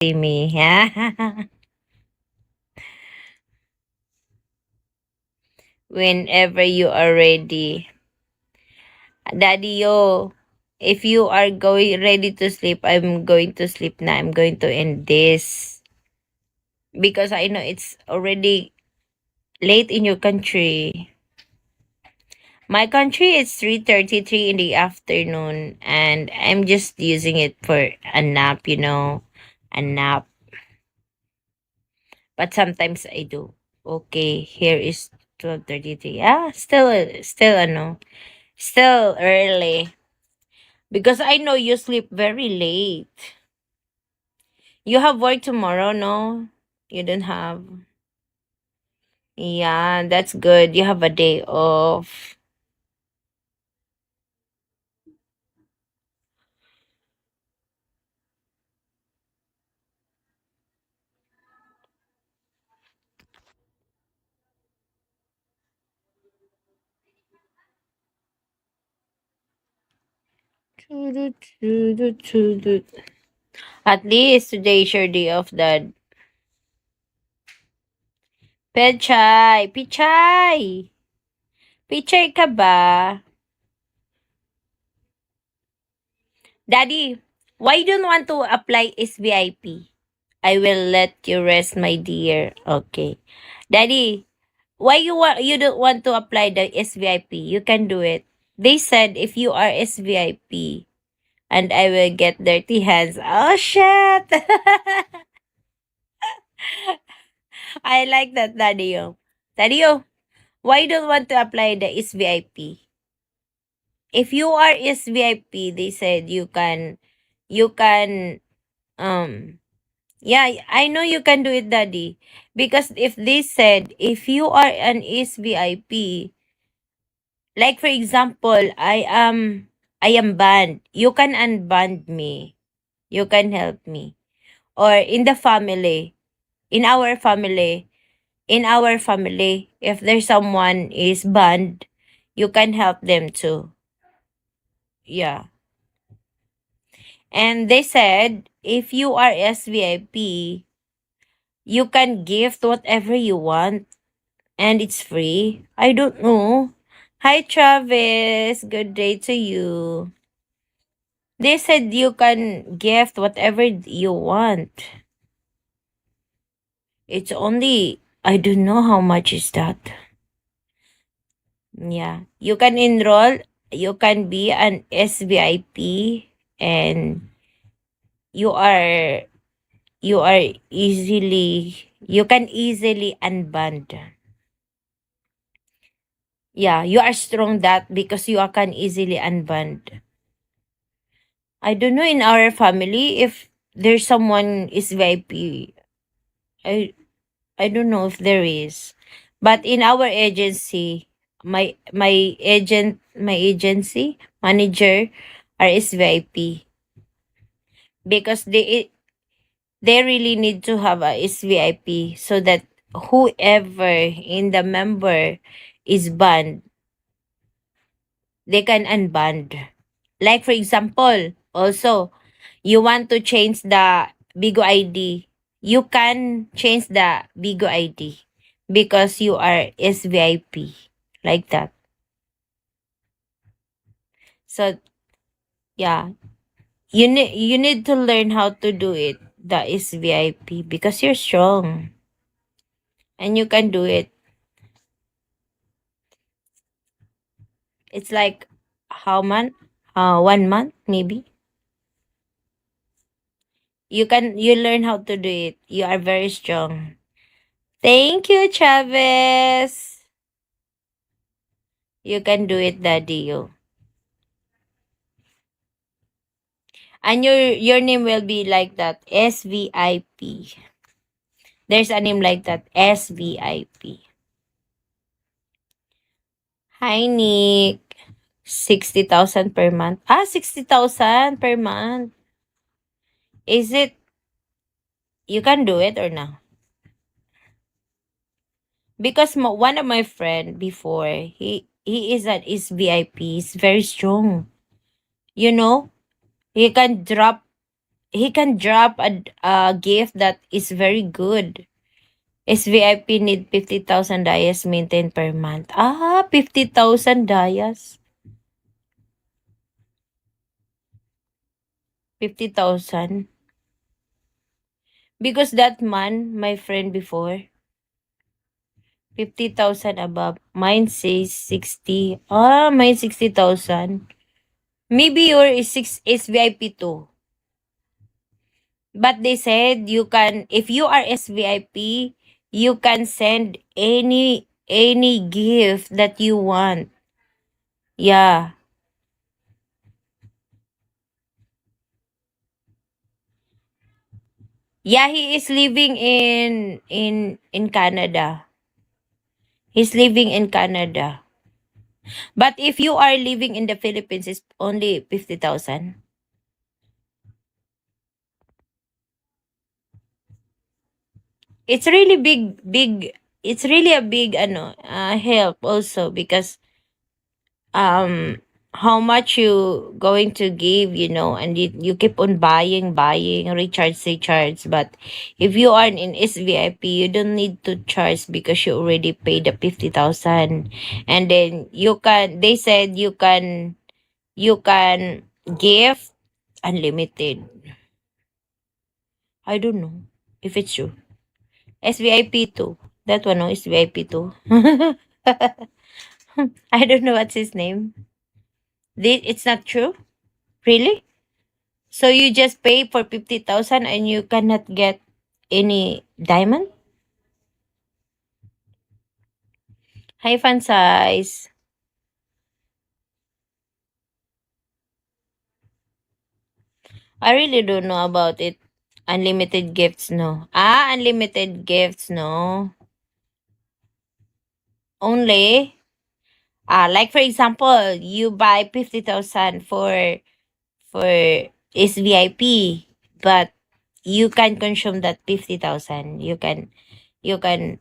see me. Whenever you are ready. Daddy, yo. If you are going ready to sleep, I'm going to sleep now. I'm going to end this. Because I know it's already late in your country. My country is 3:33 in the afternoon and I'm just using it for a nap, a nap. But sometimes I do. Okay, here is 12:33. Still still early because I know you sleep very late. You have work tomorrow, no? You don't have. Yeah, that's good. You have a day off. At least today is your day off, Dad. Pechay! Pichay! Pichay ka ba? Daddy, why don't want to apply SVIP? I will let you rest, my dear. Okay. Daddy, why you don't want to apply the SVIP? You can do it. They said if you are SVIP and I will get dirty hands. Oh shit. I like that, Daddy. Daddy, why don't want to apply the SVIP? If you are SVIP, they said you can yeah, I know you can do it, Daddy. Because if they said if you are an SVIP, like for example, I am banned. You can unban me. You can help me. Or in the family, in our family, if there's someone is banned, you can help them too. Yeah. And they said if you are SVIP, you can gift whatever you want and it's free. I don't know. Hi Travis, good day to you. They said you can gift whatever you want. It's only I don't know how much is that. Yeah. You can enroll, you can be an SVIP and you are you can easily unband. Yeah, you are strong that because you can easily unband. I don't know in our family if there's someone is VIP. I I don't know if there is. But in our agency, my agency manager are is VIP because they really need to have a SVIP so that whoever in the member is banned, they can unband. Like for example, also you want to change the Bigo ID, you can change the Bigo ID because you are SVIP like that. So yeah, you need to learn how to do it the SVIP because you're strong and you can do it. It's like how month? 1 month maybe. You learn how to do it. You are very strong. Thank you, Travis. You can do it, Daddy. You. And your name will be like that. SVIP. There's a name like that. SVIP. Hi, Nick. 60,000 per month. 60,000 per month. Is it, you can do it or no? Because one of my friend before, he is VIP. He's very strong. You know, he can drop he can drop a gift that is very good. SVIP need 50,000 dayas maintained per month. 50,000 dayas. 50,000. Because that man, my friend before, 50,000 above. Mine says 60. Mine 60,000. Maybe your is VIP too. But they said you can, if you are SVIP, you can send any gift that you want. Yeah. Yeah, he is living in Canada. He's living in Canada. But if you are living in the Philippines, it's only 50,000. It's really big. It's really a big help also because um how much you going to give, and you keep on buying recharge. But if you are in SVIP, you don't need to charge because you already paid the 50,000. And then they said you can give unlimited. I don't know if it's true. SVIP too. That one, no, SVIP too. I don't know what's his name. It's not true? Really? So you just pay for 50,000 and you cannot get any diamond? Hi, fan size. I really don't know about it. Unlimited gifts, no. Unlimited gifts, no. Only, like for example, you buy 50,000 for is VIP, but you can consume that 50,000. You can